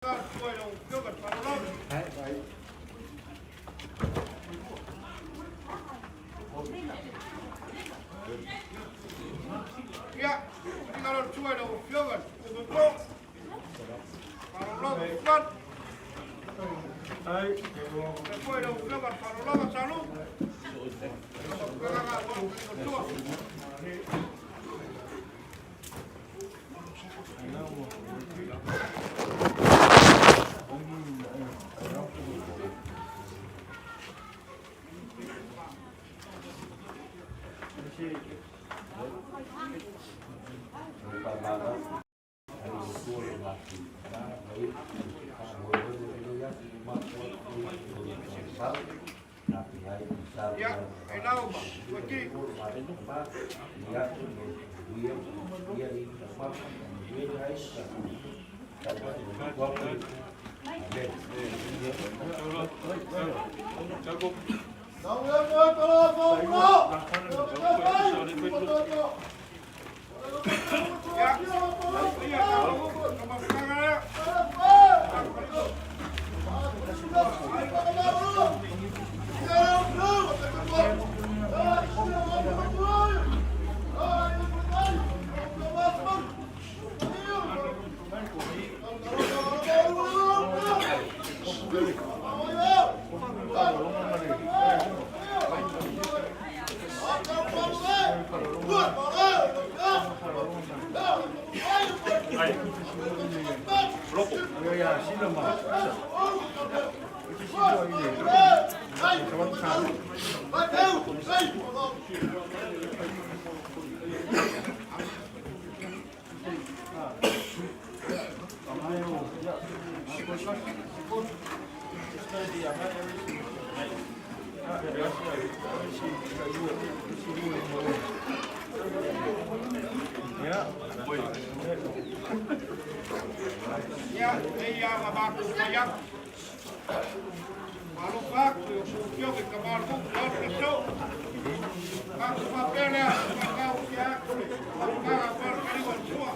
Ya, kalau cuai dah ufiagan, untuk kalau bukan, cuai dah ufiagan, kalau selalu, ya, enak, bagi. Ya, iya mabaku kayak malu bak, yo que kamar bu, yo itu, aku papelnya, kau ya, kau apa kali semua.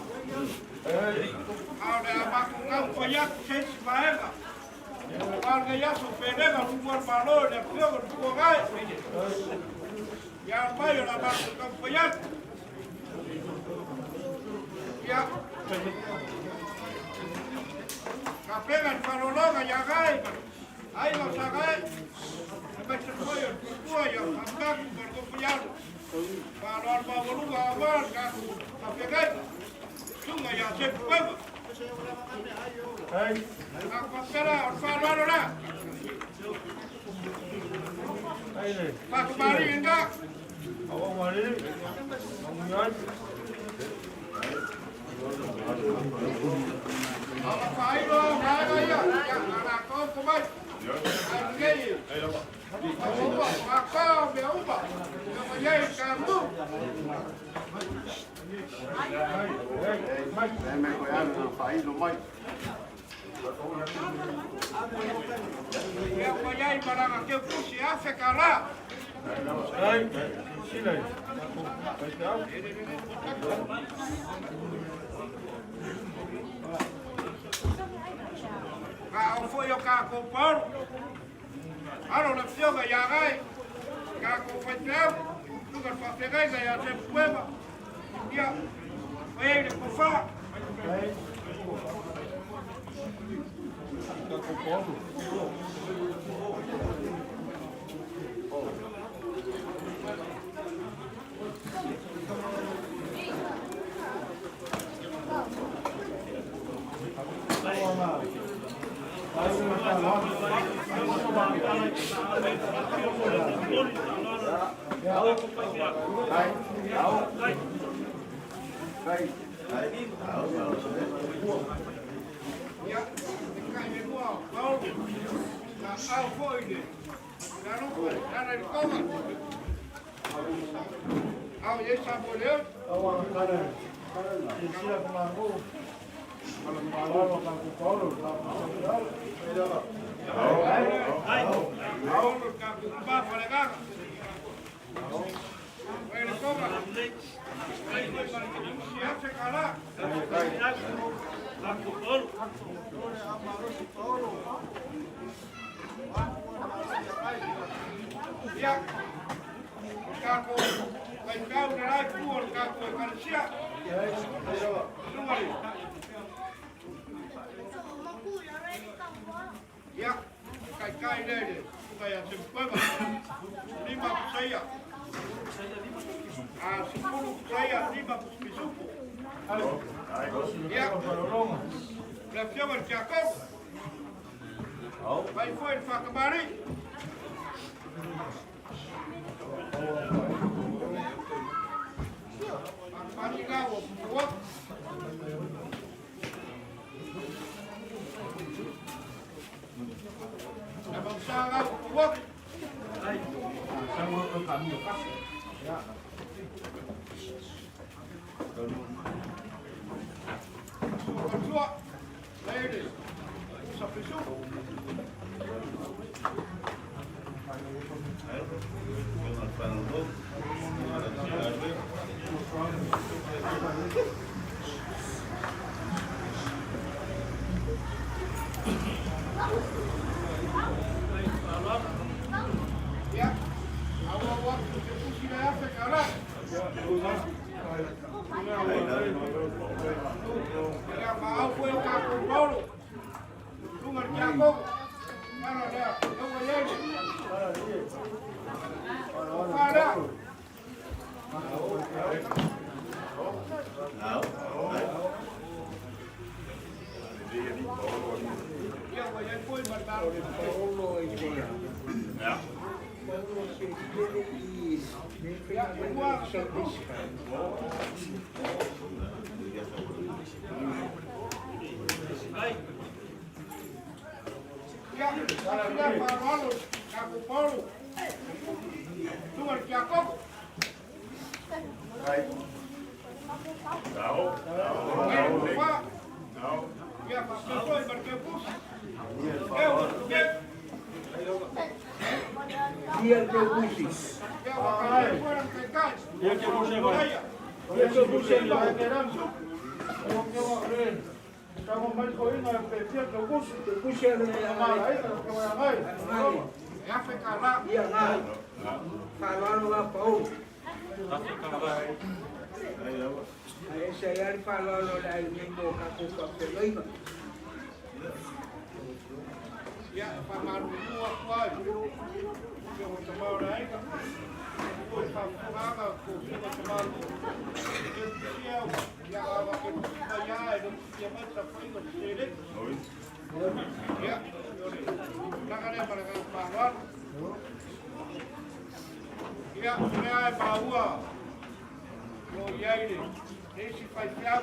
Ada mabaku kau kayak ses baega. Warga ya supaya kalau buat balon ya dia berbuat. Ya apa ya mabaku kau kayak. Ya. Kapegan parologa ya gai, aí lo sagai, depois se foi o tuyo, andar com bergopulhado, para o bavoluga avar, kapegan, sunga ya se pueva. A papera, o farolo lá. Pak mari enggak? Awak mari, bangunan. Aí não, vai aí, na conta vai. Aí Uba, Macau, meu Uba. Eu aí, Camu. Eu olhei para lá que eu puxei a ficar lá. Ai, sila. Foi o carro com Paulo. Alô, na fioga, já vai. Carro com o Fetel. Lugar para pegar, já se pueva. Já. Foi ele com o Fá. Ele toma. Aí foi para que se acha cara. Ya. Kako vai ficar o caralho por kako vai parecer. Ya. Kai dele. Vai a ser peba. Lima saya. Ah, sepuluh saya 5 pisupo. Ya. Prefiro el Jacob. Vai foi para kembali. Kembali kau buat. Abang sangat buat. Sama ke kami lepas. Ya. Suat. Lady. Sampai suku. Ya, awak eksekusi dah sekarang. Yang mau kau kaku baru, tu ngerjaku. Mana dia? Kau boleh. Ada. Dia boleh pun berbaru. Ja. Ya, keluar. Ya, sudah baru kaku baru. Tu ngerjaku. Pak. Ya, Pak Jokowi berkebus. Dia que eu puxei. Ya, makanya orang tegas. Dia que você vai. Dia que você vai. Estamos mais correndo a pesquisa do curso. Eu puxei a Ya, sekarang. Ia lá. Falaram lá para o. Aí saíram falando lá e me boca com o papel. Ya, Pak Maruf kuat. Dia macam mana ni? Kuat sama kuat macam mana? Dia ya awak bayar dia macam apa itu sedek. Ya, nak ada pada kawan. Ya, saya bawa. Lo ya ini. Ini si Faisal.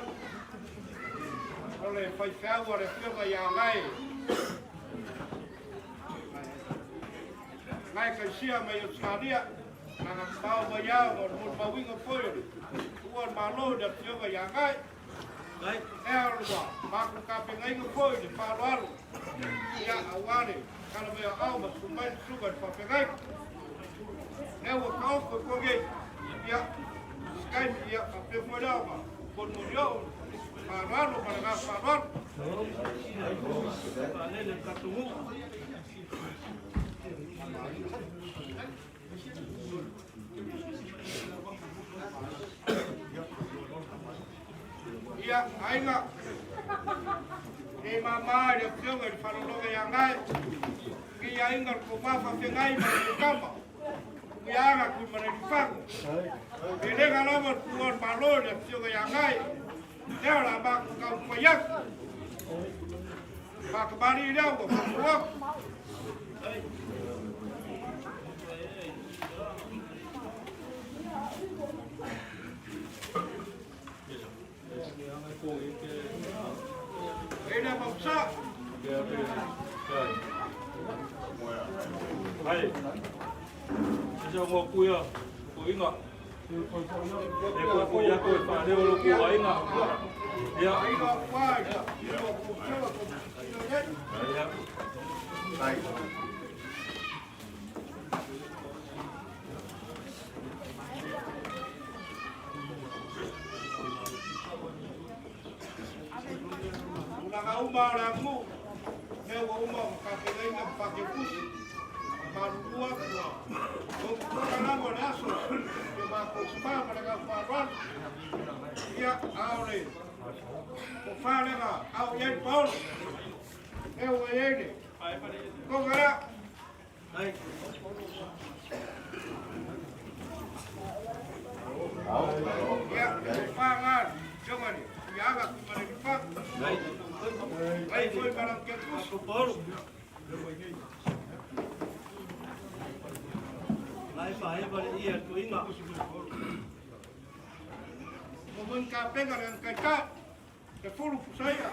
Oleh Faisal ada firma yang lain. Ngai kaisia mai o skaria na pau baya o mo pawinga foi o malo da tioga ya ngai ngai erwa ma ku ka pe ngai ngo foi de palo ya aware kana me au ma su mai sugar pa pe ngai ne o kau ko ge ya skai ya pe foi da ma por murió palo para gas palo vale le katumu. Ya, ainga. Ni mama dia pionga di falologa yang ngai. Ki ainga ko papa pengai ma kama. Kuyaga ku mana di faku. Ele galama kuon malo dia pionga yang ngai. Dia la ba ku ka payak. Ba kembali dia ko kuak. Ini apa besar? Hai. Giờ ngồi cùi à? Cùi ngọ. Để cùi ya cùi phá đều là cùi ấy ngọ. Ya. Ini apa? Ini Ya. Đây. uma lagu. Meu uma capelei na paquepus. Marua o canal naso. Eu marco spa para gastar. Ia aule. O fala ao ele Paulo. Eu ele. Congara. Ai. Ya, fala. Jogani. Ya agak kembali di pak. Ai foi para que o Paulo. Lai phải vào đây tu inga. Momen kape dengan kaca. Ke fulu saya.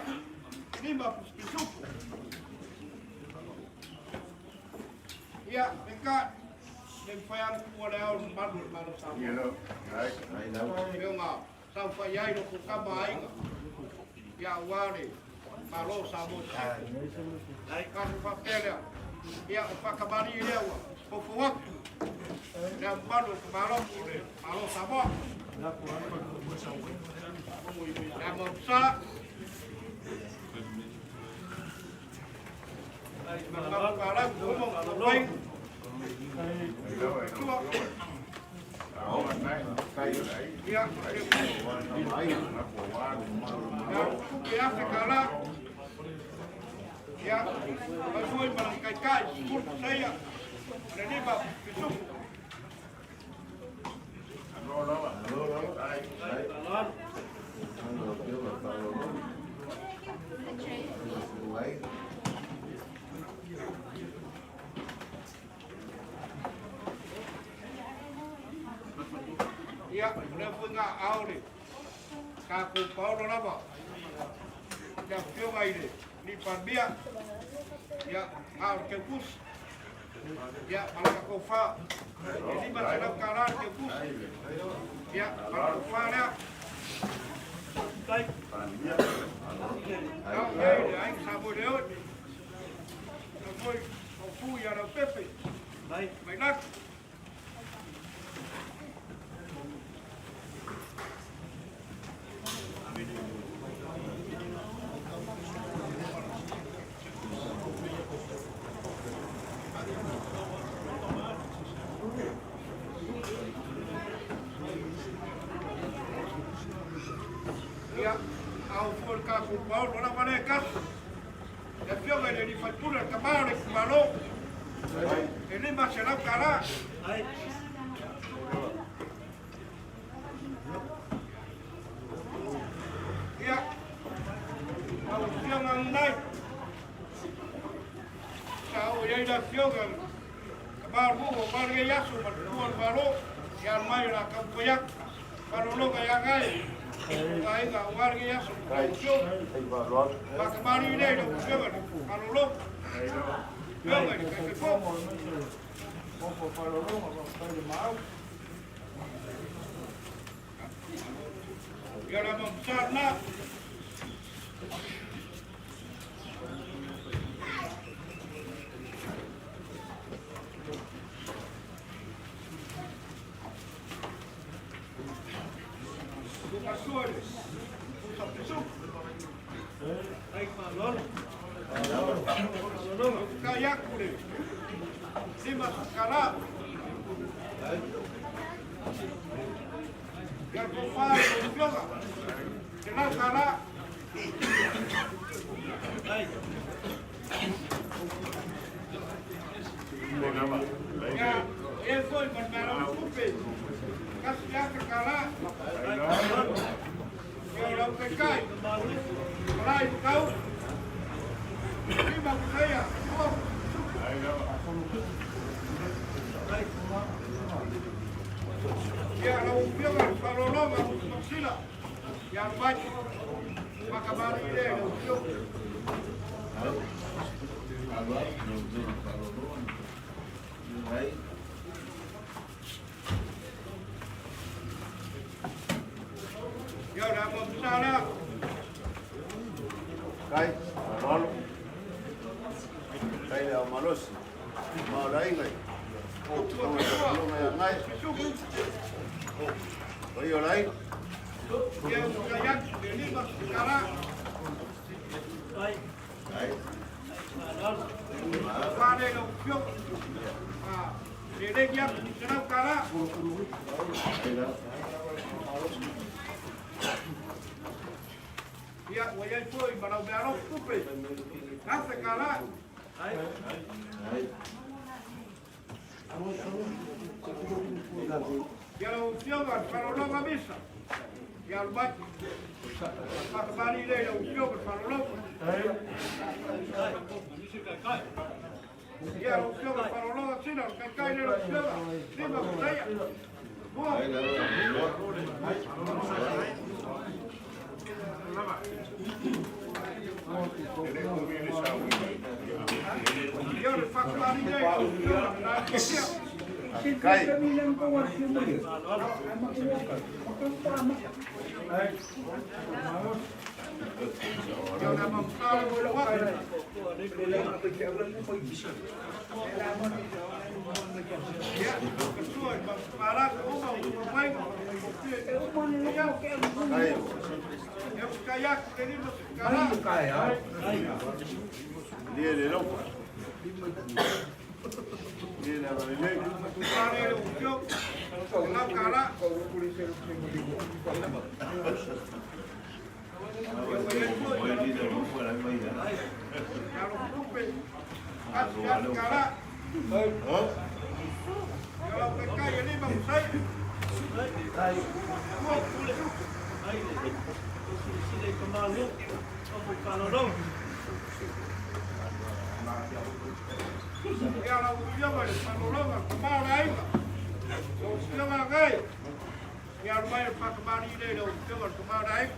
Lima pisuk. Ya, dekat. Dan fayang kualao malu sama. You know, right? I know. Yo nga, sampai yai no kukabai nga. Ya wale. Malo samo. Ai kan papel. Ya pakabari lewa. Por waktu. Dan malu kemarin malo sama. Dan mengsa. Malam ngomong baik. Ya, ya sekarang ya, masuk merangkai ikut saya. Jadi bab besok. Ya, udah punya aure. Kaku Paulo lama. Ya, kau ini di Pambia. Ya, aur kepus. Ya, malah kofa. Ini macam karan kepus. Ya, malah kofa ya. Baik. Kau ini, aing sabu deut. Kau kofu ya ada pepe. Baik, baiklah. Ya, au folka ku Paulo na manekas. Ya fio ga ni fatura kamare ku malo. Ele machala cara. Ai. Ya. Au fio ngai. Kau ya ida fio ga. Kabar bu bar ga yasu bar malo. Ya mai la kampoyak. Para lo ga ya gai. Ai ga warga ya su. Pak kemarin ini ada ujian kalau lo. Ya nggak dikasih kok. Kalau lo nggak mau. Ya lama besar nak. Kayak boleh. Lima skala. Yang kufar juga. Kenal skala. Ya, eso es para un cupe. Casi ya skala. Kalau pekai, lain kau, lima saya, ya kalau biar kalau lo nggak sila, yang baik, maka baru ini untuk. Ya udah mau sana. Kai, Rol. Kai le malos. Mau lain ngai. Mau ngai. Oyo lain. Ya kayak ini mas sekarang. Pare lo più. Dede dia senang kala. Dia wayai foi barau barau kupe. Kasa kala. Dia lo più va farò lo missa. Dia al bacco. Fa bani lei lo più per farò lo. Dia lo più per farò lo cina, che cai lo più. Prima bottiglia. Io le faccio la ridere, Cai. io la montare quello qua. Ya, ketua, para rumah untuk main. Cai. Yang kayak ini sekarang. Dia de não. Dia de amarelo. Para el uso, la cara. Kalau cara. Kalau PK ini bang saya. Kalau usia boleh panolong, kemana lagi? Usia lagi. Yang bayar pak kembali deh, usia kemana lagi?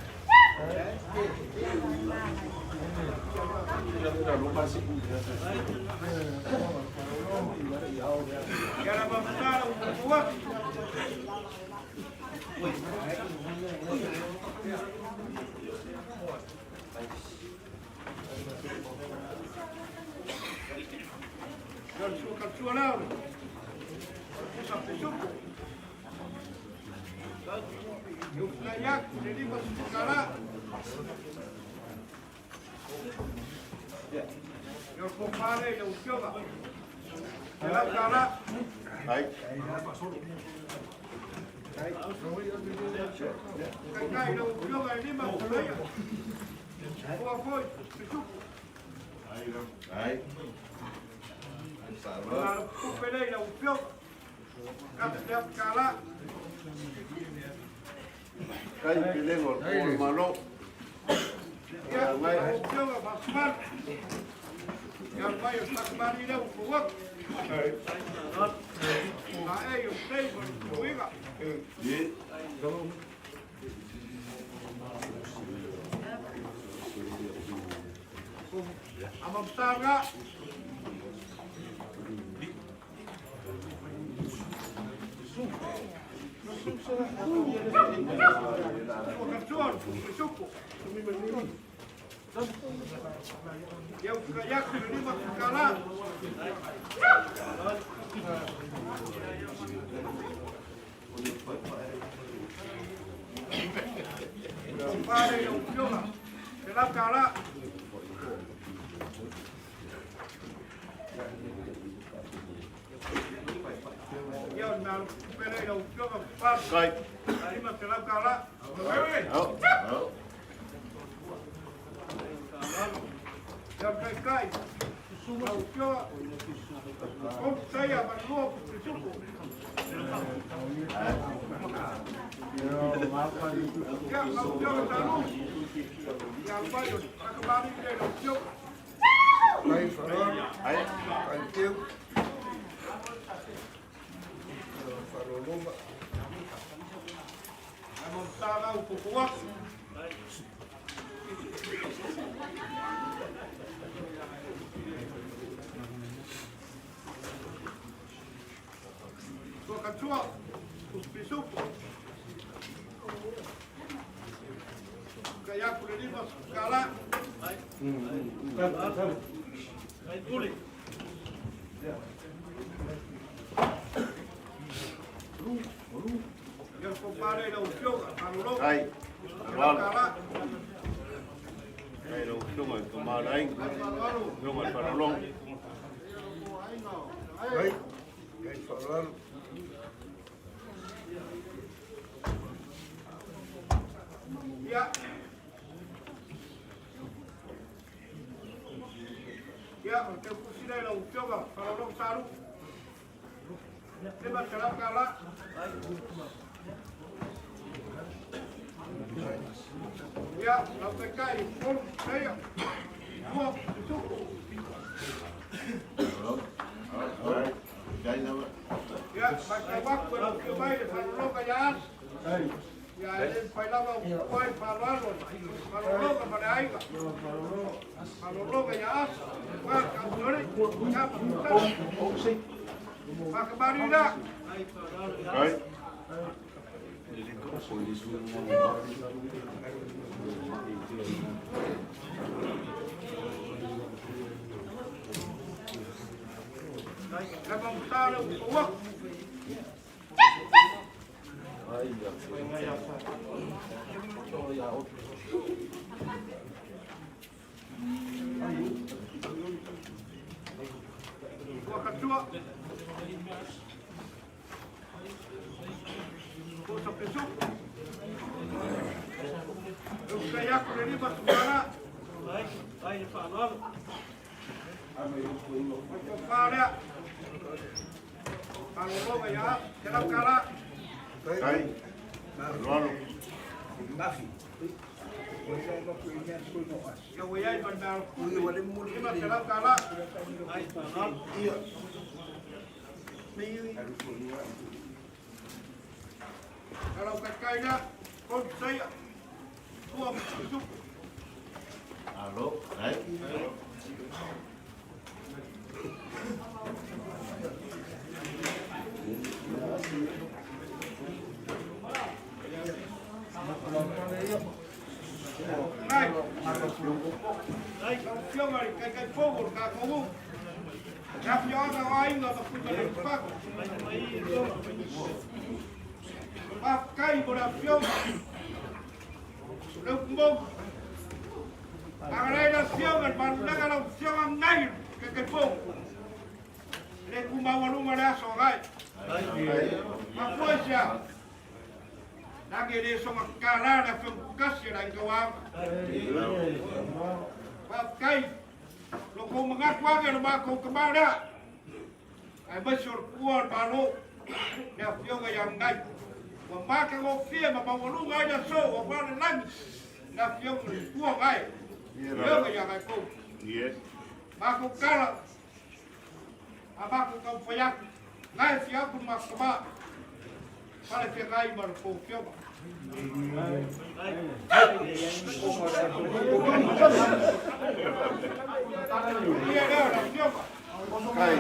Kalau bangsa buat. Kalau lah, sampai suku. Yung layak, jadi masuk segala. Yung kumpare, yung usioga. Dalam kala. Cai. Kaya yung usioga, ini masuk layak. Kuapoy, suku. Cai. Kalau kupele, yung usioga. Dalam kala. Cai pelego por mano. Ya, yung usioga, basman. Yang bayar sakman ini ukuat. Nah, yung stay berkuiga. Dia. Amam saga. Kacauan, suku. Yang kayak ini masuk kala. Kumpare yung usioga. Dalam kala. Yang dalam kupele yung usioga. Cai. Ini masuk dalam kala. Não. Não. Yang kai. Yung usioga. Kung saya berluap di suku. Ya, yung usioga tanong. Yang bayo, kembali dia yung usioga. Cai. Amam saga ukukuak. So kacua, uspisuku. Kaya kulili mas kala. Yang kumpare na usioga, panulo. Cai. Dalam kala. Cai. Đúng rồi, mà đấy. Đúng rồi, phải long. Đấy, cái phở lon. Dạ. Dạ, cái cú xí đây là một chỗ vào, phải long xa luôn. Thế mà sẽ làm cao lắm. Ya, làm cái cây con đây ạ. Mua chút. Ya, pakai waktu yang baik kalau lo kayak ya, phải làm ông quay phá loạn rồi. Kalau lo cái phần ấy, kalau lo kayak qua cầm dưới đấy, cầm tất. Pakai bari dah. Đấy. Cái bông ta đâu có Buah kacua. Buah sampai sup. Kayak aku ini masuk mana? Baik, Pak Lol. Macam mana? Kalau lo kayak dalam kala. Đấy. Loan. Bafi. Yang wayai bandar. Ini masih dalam kala. Baik, Pak Lol. Iya. Kalau kakaknya, kon saya tuang sup. Alo, đấy. Này, đây không chưa mà cái phố của cả phố gặp gió ra ai ngờ mà cũng được phát ba cây của đập phiêu được mông ở đây là phiêu gần bàn đang là phiêu ăn ngay cái phố để cùng bao luôn mà đã sổ ngay mà quên chưa lagi di Sumatera ada pembukas yang kawang. Pakai, lo kau mengaku aja rumah kau kemana? Besar kuat baru, dia pion yang naik. Memakai kopi, membawa lu aja so, apa lagi? Dia pion kuat aja. Pion yang aku. Yes. Aku kalah. Aku kau payak. Naik siapa mak kebak. Para cerai berpukul. Iya dah, dah siapa? Cây.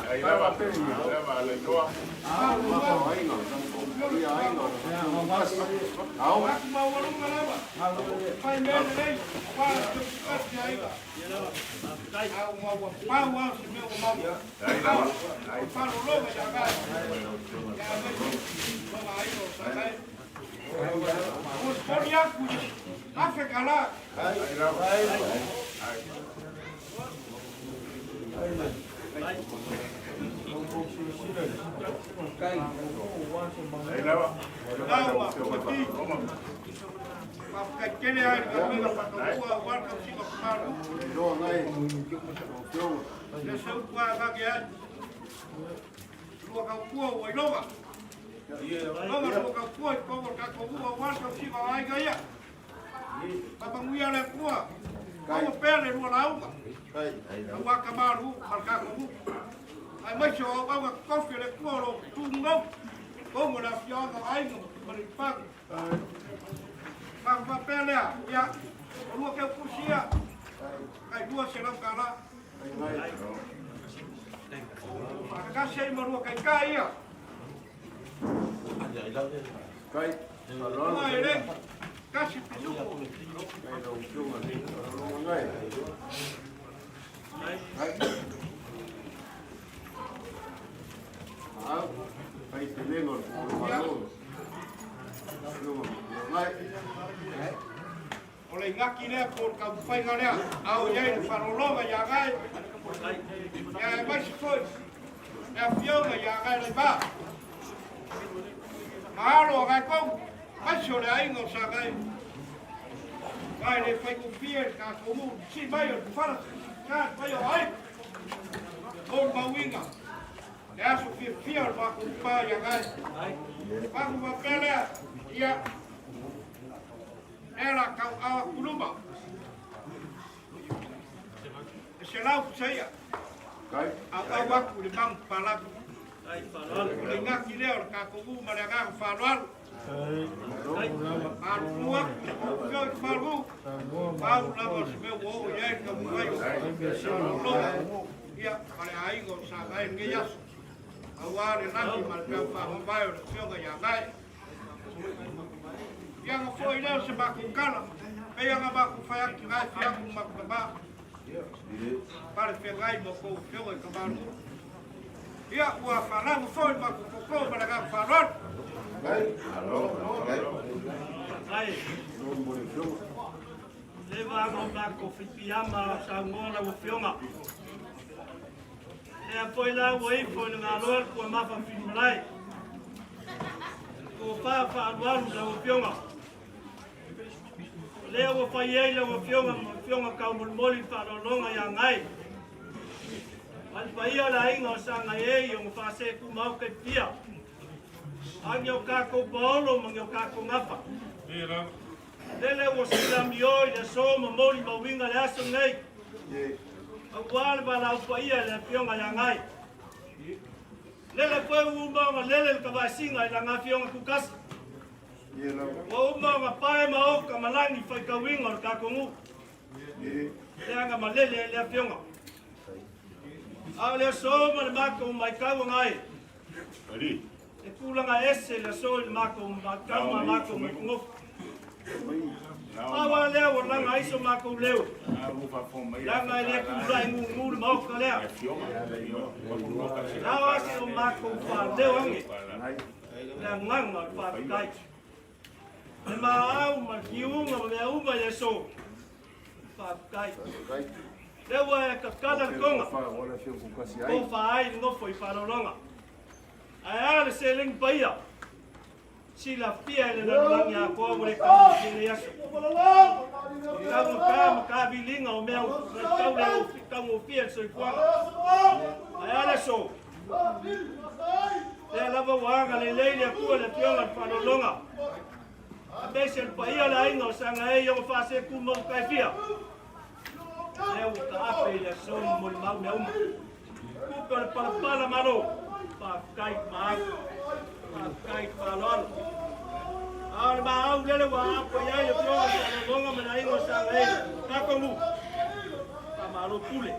Ấy là bà lấy cho. Hỏi ngồi trong cổ. Đi ấy ngồi. Đâu? Aku mau warung apa? Pai men đây, qua chụp cắt vậy. Aku mau mau semua mau. Đấy đâu? Pa lo mà chả cái. Ya mấy lo mà ai rồi sao đây? Một con yak của Africa là. Đấy đâu? Đấy đâu? Đâu mà đi. Mà cái này là mình phải có quan trọng gì mà mà. Đồ ngay. Đồ. Để sớm qua các cái. Lúa cao cua quay lông à? Lông à lúa cao cua có một cái cua quan trọng gì mà ai cái á? Mà bằng nguyên là cua. Có một bé này lúa láo mà. Đây. Ang waka malu, marka ko. Ay may show ba wa coffee le ko lo tungok. Ko mo na fio ko ay mo maripak. Pang papel ya. Lu ke kusia. Ay dua selam kala. Ka sei mo lu kai kai ya. Cây. Nó ai đấy. Ka si pisu. Cây đầu chung là đi. Nó ngay. Đấy. Cây thì lên rồi. Luôn. Luôn. Ngay. ngaki lea por ka whainga lea. Au iei whanolonga ia ngai. Ia e maisi koi. Ia whionga ia ngai lei pā. Mahalo ngai kou. Maisi o le ainga o sa ngai. Ngai le whaiku pia ka komu. Si mai o whara. Ka whai o ai. Kon mawinga. E aso fia o maku pā ia ngai. Maku mapelea. Ia. Era kau awa kuluma. E se lau kusaia. Au waku le mangu palaku. Le ngaki leo ka kogu ma le ngaku whalualu. Arua, kio i whalu. Pau lama se meu o iei ka muai. Ia, ale aingo sa ngai nge yasu. Au are naki ma le meu whamawai o le fionga ia ngai. Ia nga foi leo se maku kala. Pea nga maku whaiaki ngai whiaku maku kama. Pare whengai mo kou fionga i kamaru. Ia ua whanau foi maku koko ma le ngaku whalualu. Ai. Le vago bako fipiama sa ngona o fionga. E foi lá o ei foi na lor com a mafa filmai. O fa alualu na o fionga. Le o fai ele o fionga ka moli fa longa ya ngai. Al fai ala inga sa ngai o fa se ku mau ke pia. Angi o kako paolo, mangi o kako ngafa. Lele o sila mioi, le soma, mori mawinga le aso nei. A wale ba la upaia le pionga ya ngai. Lele koe umbanga, lele le kawasinga ila ngā fionga kukasi. Wa umbanga pae maoka malangi whaika winga o kako ngu. Le anga ma lele le pionga. A le soma le mako mai kawa ngai. E pulanga ese le so il mako makama mako ngof. Awa leo o langa iso mako leo. Langa le kula ngu mako leo. Awa se o mako fa leo ange. Le nganga fa kai. Le mau ma kiunga me uma le so. Fa kai. Leo e kakala konga. Ko fa ai no foi para longa. Ai ale se ling paia. Si la pia le lang ya ko mo le ka ni ya. Ka bilinga o meu ka le ka mo pia so kwa. Ai ale so. Le lava wanga le le ku le pia pa no longa. Abe se paia la inga sanga e yo fa se ku mo ka fia. Le o ka ape le so mo mau me uma. Ku pa la mano. Pakai mak, pakai palon. Al mau lele wa apa ya yo pro na longa menai ngo sangai. Kakomu. Pamalu pule.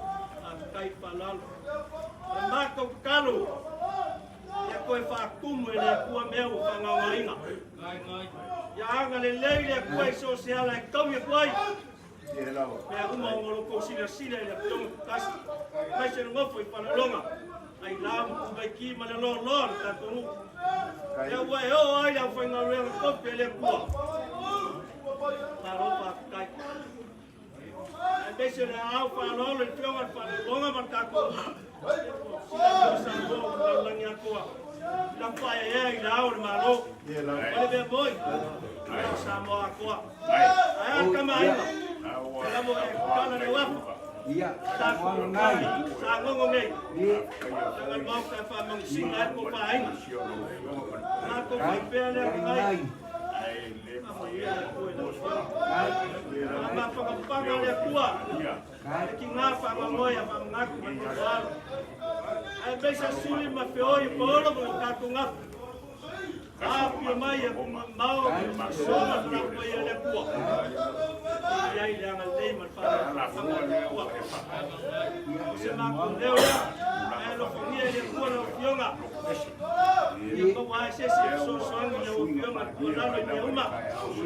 Pakai palon. Mako kalu. Ya koe fa kumu ele kua meu fa ngawainga. Ya anga le leile kua social e tomi kua. Ya uma ngolo ko sila le tong kas. Mai se ngo foi para longa. Ai lam ku vai ki ma lo ta tonu. Ya wa o ai la foi ngalo le ko pele ku. Paro pa kai. Ai bese le au pa lo le tionga pa longa man ka ko. Sa go la nya ko. La fa ai la o ma lo. Ole be boy. Sa mo a ko. Ai ka mai. La mo e kana le wa. Iya, sangon ngai. Sangon ngai. Jangan mau ke fa mong singat ko pa ai. Ako pa pele ngai. Mama pagpanga le kuwa. Ki nga fa mamoya pa ngaku mangwal. Ai besa suli ma feoi polo ko ka ko nga. Api mai mau sona na ko le kuwa. Ai jangan dei man fa kuwa. Se ma ko leo ya. Ai lo fomia le kuwa lo fionga. Ia ko wa se so ngi le fionga ko la le uma.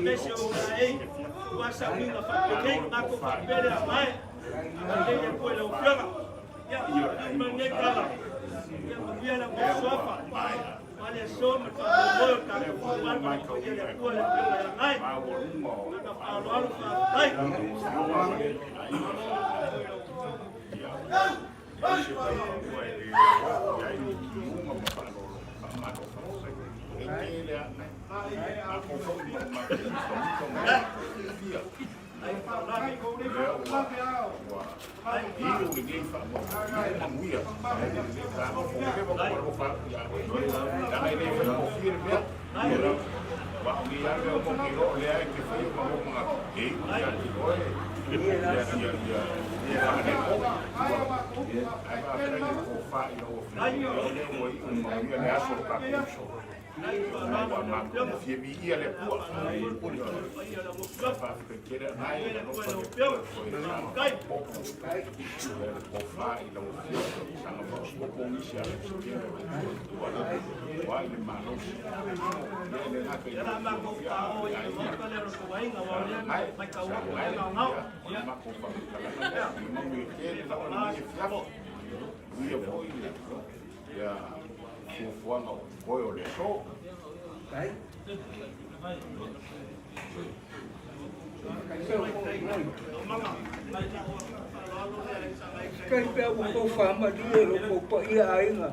Bese o ai wa sa minga fa ke ma ko fa pele mai. Ai le ko le fionga. Ya man ne kala. Ya mo via la sofa. Vale le so me fa mo ka ko wan ma ko ye le ko le ngai ka pa lo lo fa ai Kai pe ko fa ma di ro ko pa ia ai nga.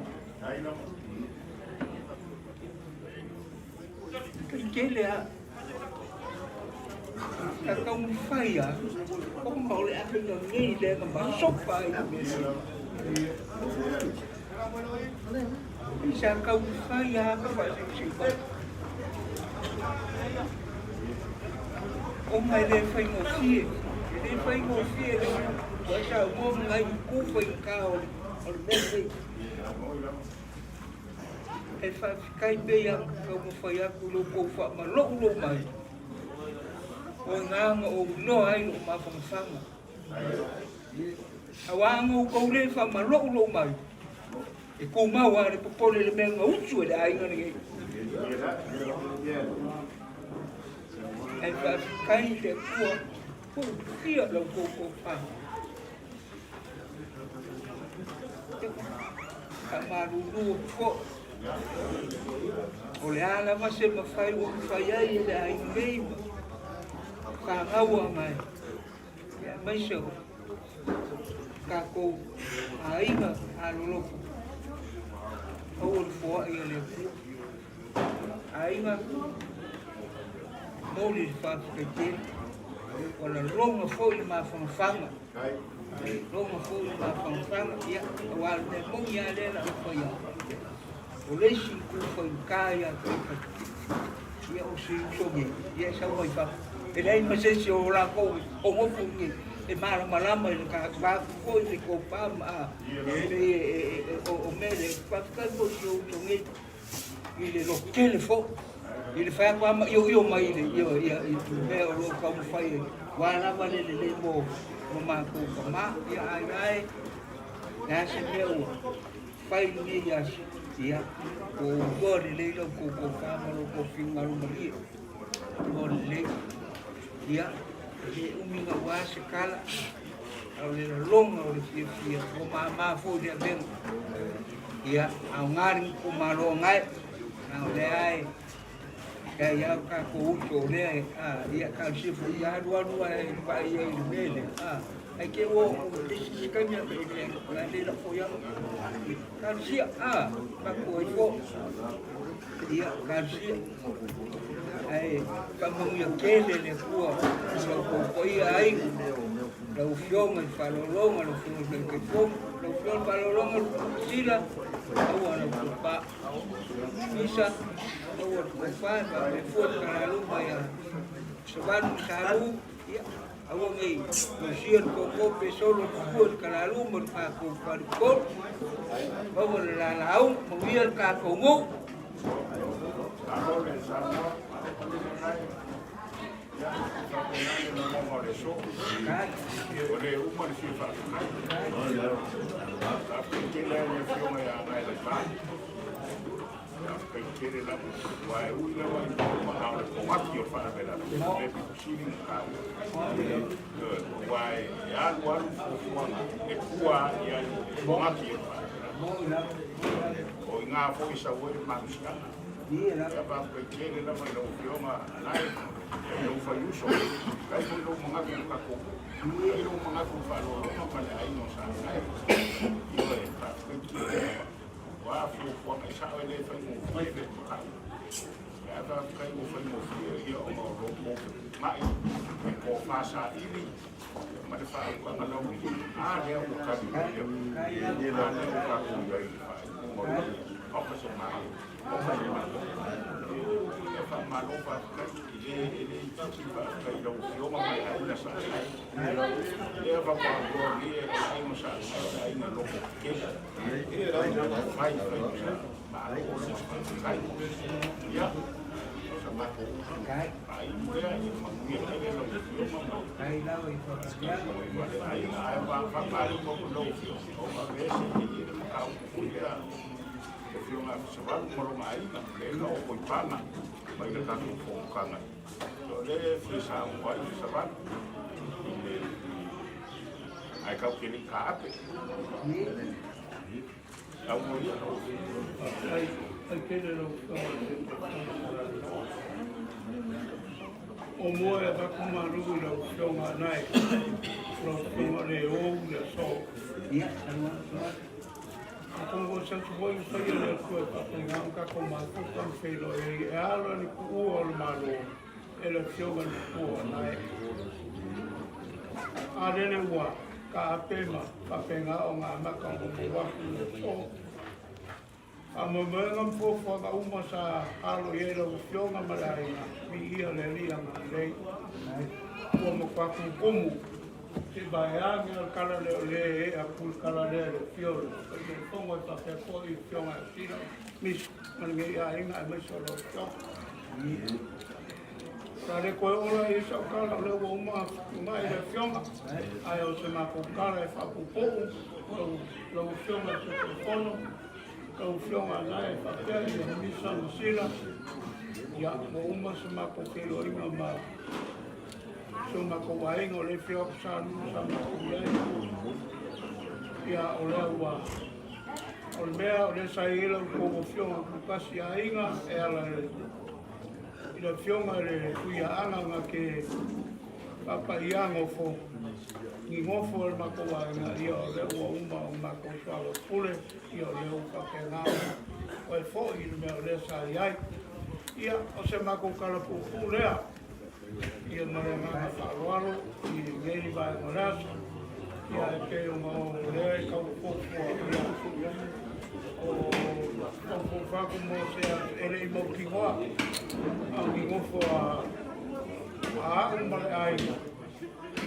Cái lẽ là công phay à, không bảo lẽ bây giờ nghi để mà bán sốc phay bây giờ công phay à, các bạn sự bất ông này lên phay một phía lên phay một phía bởi sao hôm nay cú phay cao ở bên đây e fa kai be ya ko mo fa ya ku lo ko fa ma lo lo mai o nga o no ai lo ma fa fa ma awa ngo ko le fa ma lo lo mai e ko ma wa le po le me nga uchu le ai ngani e fa kai te ko kia lo ko fa amaru lu ko o le ala ma se ma fai o fai ai le ai nei ka ngawa mai ya mai so ka ko ai ma alolo o le fo ai le ai ma mo le fa ke te o le longa fo i ma fanga longa fo i ma fanga ya wa le mo ya le la fo ya o leisi ku foi kaya ia o si soge ia sa moi fa e dai ma se o la ko o mo fungi e mara malama e ka va ko e ko pa ma e o mele fa ka ko yo ngi ile lo telefo ile fa kwa ma yo mai ile yo ia me o lo ka mo fai wala vale le mo ma ko ma ia ai ya se meu fai ni ya ia ko gori le lo ko kamaro ko fingaru mari gori le ia e uminga wa sekala au le longa o le fia ko ma fo de ben ia au ngari ko maro ngai au le ai ka ia ka ko uto le ia ka si fu ia dua e pa ia i mele ai ke wo disi kanya pe la le la fo ya Kansia ba ko fo ia kansia ai kamu ya kele le ko so ko ia ai la ufiong el falolong lo fiong del que fo lo fiong falolong sila awala pa isa awala pa le fo kana lu ya seban salu ia awang ay masiyan ko solo ko kana lu mo pa ko ko bawal lalaw mawiyal ka ko ngo O ngā fōi sa ue manusia. Ia pa pe kere la mai lau fionga nai. Lau whaiuso. Kai fōi lau mga kuka koko. Kai lau mga kuka loroma pale aino sa nai. Ia e pa pe kere. Wā fō mai sa oi le whai mo fie le tukau. Ia pa kai mo whai mo fie ia o mau ropo mai. E ko whasa ili. Ma le whai kanga lau ni. Lea o kari ia. Lea o kaku ia i whai. Oka se mai. Oka se mai. Ia wha malofa kai. Ele tiki wha kai lau fioma mai aina sa ai. Lea wha kua lia e aino sa aina loko kena. Ia aina mai kai sa. Ma o se kai. Ia. Sa mako. Ai lea i mangia kai lau fioma mai. Kai lau i whakakia. Ai wha whakari koko lau fioma. O ma vese i e makau kuia. E fiona sa whaku maroma aina. Lea o koi pana. Mai le kaku fōkanga. So le whisa wai sa whaku. Ai kau kini ka ape. Au mo ia. Ai kere lau o moe a whaku marugu lau whionga nai. Lau whionga le ou le so. Ia, anua, anua. A kongo sa tuwai whaia le kua whapenga o kako mātuka whilo e ala ni kua o le maro e le whionga ni kua nai. A rene ua, ka apema whapenga o ngā maka o mo waku le so. A mamuenga mfofo ka uma sa halo i ero whionga marainga mi ia le lia ngā rei. Ua mo kwaku komu. Te baiangi al kala leo le e a pul kala leo le fiore. Ke pongo e pape po i fionga e tira. Mis, mangi a inga e miso lo fionga. Ka le koe ola i sa kala leo o mai le fionga. Ai o se mako kala e whapu pou. Lau fionga se telefono. Lau fionga nai e pape i a misa masila. Ia, mo uma se mako kelo inga ma. So mako wainga o le whio sa nuna sa mako iai. Ia o le ua. O le mea o le sa ila u koko whionga kukasi a inga e ala le. I le whionga le kuia anganga ke papa ia ngofo. Ni ngofo le mako wainga ia o le ua uma o mako swalo pule. Ia o le u kake ngāma. O e fo i le mea o le sa iai. Ia o se mako kalapupu lea. Ia mare ngā wharoaro, i ngeri vai ngorasa. Ia e pe o ngā lea e kau kōkua ia. O kau whaku mō se a ere i mō ki ngoa. A ki ngofo a āu mare aina.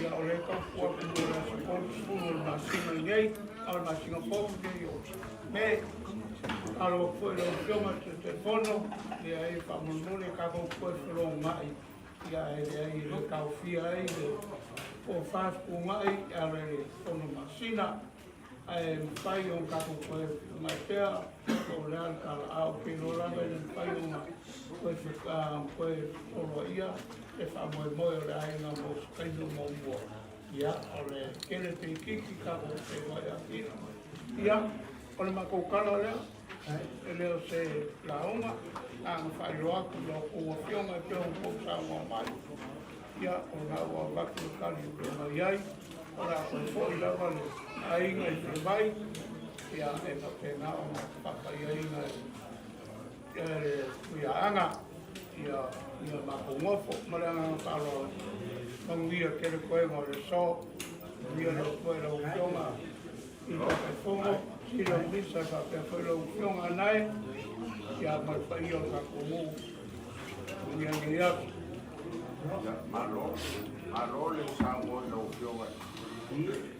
Ia o le kau kōku mō le support school o ngā singa ngei. A ngā singa pōku ngei o me. Alo koe lau whionga te telefono. Ia e whamamune kako koe whirongo mai. Ia e i le kau fia e le o whasku ngai a le tono masina e mwhai o kako koe mai pēr o le alkala au pino ranga i le mwhai o nga koe oro ia e whamoe moe o le ainga mo skainu mo mua ia o le kere te kiki kako te mai a kina ia o le mako kala lea e leo se launga ang whairoaku no ua whionga e pēhon kōpsa ngā mai. Ia o ngā ua waku kari o ngā iai, o rā o fō i lawa le ainga i te mai, ia e ma te ngā o ngā papa i ainga e le kuia anga, ia mako ngofo, maranga ngā whāroa, manguia kere koe ngā le so, ia le koe lau whionga, i ngā kai whongo, si lau misa ka pēr koe lau whionga nai, ia mai whai o kako mō. Ia ngi aku. Malo le sa mo no fionga.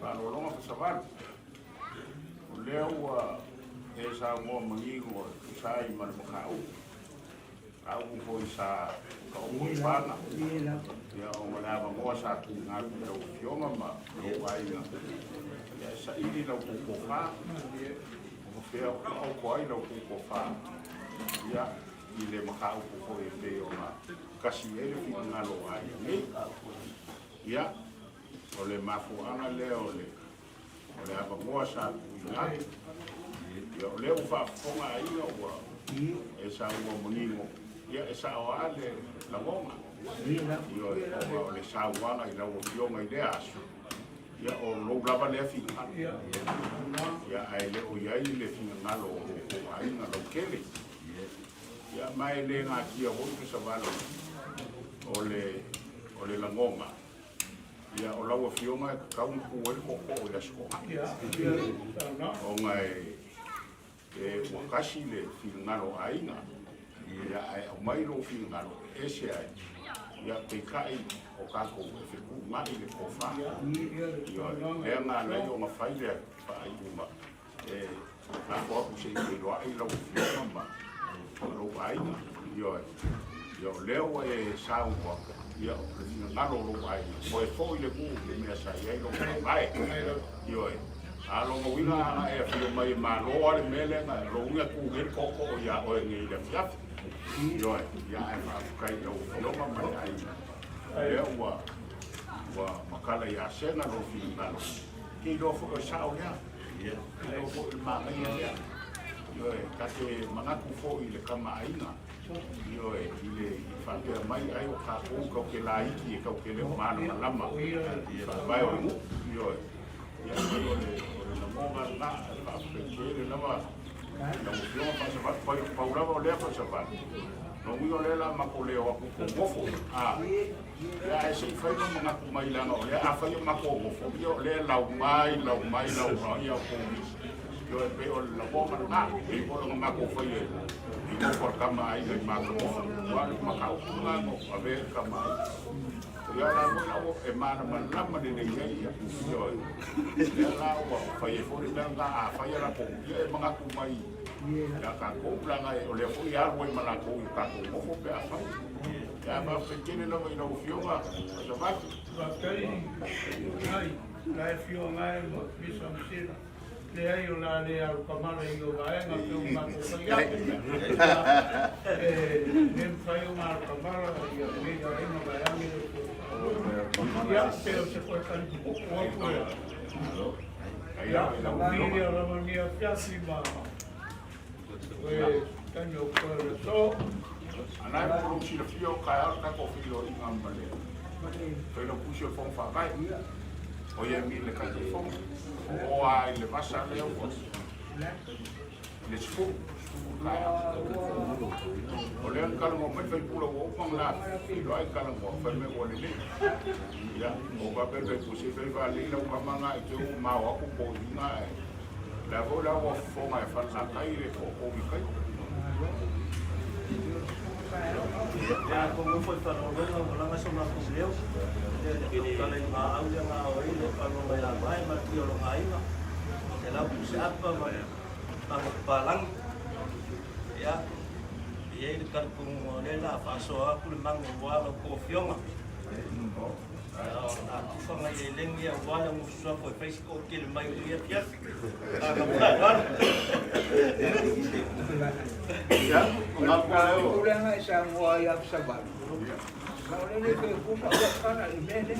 Malo longa fa savan. O leo e sa mo mangingo sa i man makau. Au ko sa ka o pana. Ia o mana mo sa tu nga no fionga ma no vai na. Ia sa i no ko fa. O feo o ko ai no ko fa. Ia i le makau ko e pe o nga kasi ele ki ngalo ai nei ia o le mafu ana le o le apa moa sa ia Ia o leo whaafonga ai o e sa ua moningo. Ia e sa o ale la ngonga. Ia o le sa uanga i lau o fionga i le asu. Ia o lou lava lea whingalo. Ia ai le o iai le whingalo o ainga lau kele. Ia mai le ngā kia hoi ke sa walo o le la ngonga. Ia o lau o fionga e kaun kuel koko o le skoa. O ngai e wakasi le whingalo ainga. Ia ai au mai lo whingalo e se ai. Ia te kai o kako e whiku mai le kofa. Ia lea ngā lei o ngā whaile whaai uma. E ngā kua se i roa i lau whionga ma. Lau ainga. Ia o leo e sau waka. Ia o le ngalo lau ainga. Ko e fōi le kū le mea sa iai lau mai. Ia e. Alo mo winga ana e fio mai ma lo ale mele na lo winga ku gel koko o ya o ngi le fiat. Yo ya e ma kai lo ma mai ai. E wa makala ya sena lo fi na lo. Ki lo fo sa o ya. Ya. Lo fo ma mai ya. Yo e ka te manga ku fo i le kama aina. Yo e ile fa te mai ai o ka ko ke la iki e ka ke le ma na lama. Vai o yo e. Ya le monga na pa pekele na ma na mo pa sa pa pa ura le pa sa pa no mi ole la ma ko le o ko mofo ya se fa no ma ko mai la no le a fa yo ma ko mofo yo le la mai ya ko yo e pe o la monga na e ko no ma ko fa yo i ko por kama ai le ma ko wa ma ka o ma no a ver kama ya la mo e mana malama de nei ya yo ya la o fa ye fo le nga a fa ya la ko ye mga ku mai ya ka ko planga o le fo ya mo mana ko ka ko mo fo pe a fa ya ma fe kene no mo no fio ma so va Ai, la e fio ngai mo piso msira. Le ai o la le au kamala i o vaenga pe o mako whaiake. Nem whai o maro kamala i o mega inga vaiangi o ia peo se koe kani kuku aku ea. Ia, mire o rama mia piasi ma. Koe tani o koe le so. Anai mo si le fio ka ar ka ko filo i ngambale. Koe no pusi o fong fa vai. O ia mi le ka te fong. O ai le pasa le o le sfu o le kala mo mai fai pula o pang la lo ai kala mo fa me o le ya o ba pe pe pusi fai va le la ka manga e ke o ma o ko po na la vo la o fo mai fa la kai le o mi kai ya como foi para o logo lá mais uma com Deus ele fala em uma áudio na hora ele falou vai mas que eu não ainda ela puxa apa mas balang ya e ele kan com ela passou a por mang voa com fiona a fama ele nem voa um só foi fez com que ele mais ia piar ya nga pa o Problema é essa moa ia observar. Kalau ini ke pusat bukan ada mana.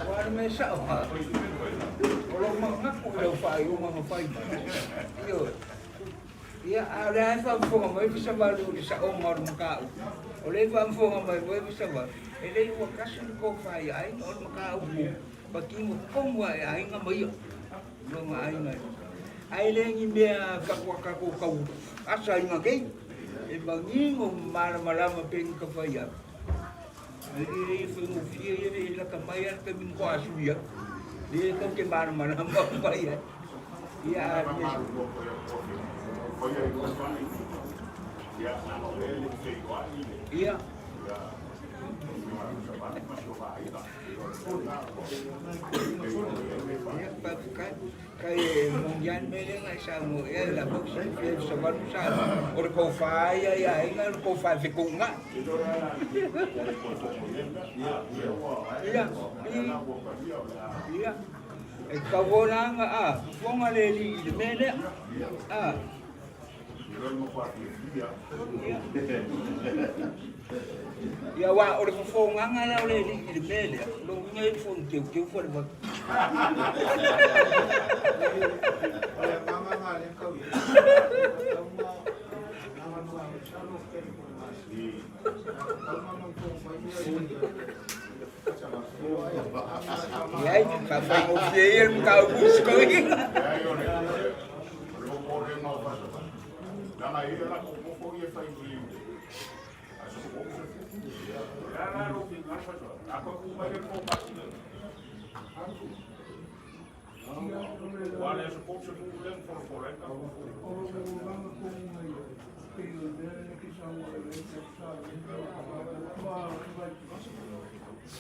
Orang mesra. Kalau mengaku dah fai, orang fai. Yo. Ya ada apa pun mai bisa baru di sa omar muka. Oleh apa pun mai bisa baru. Ele o kasan ko fai ai on muka u. Bagi mu kom wa ai ngamai. Lo mai mai. Ai lengi mea kakwa kau. Asa ngakai. E bangi mo malama peng ka faya. Ele foi um filho ele la kamaya ka min ko asuya. Dia ko ke malama faya. Ya iya. Kaya mungkin mereka sama ya lah bukan sebab saya orang kau faya ya ingat kau faya fikunga. Iya. Kau orang kau ngaleli mana Yo no puedo Ia wa ore fo nganga la ore ni mele. Lo ngai fo ke fo ba. Ya, kapag official mo ka ubus ko eh. Wala sa kung sa bulan for correct.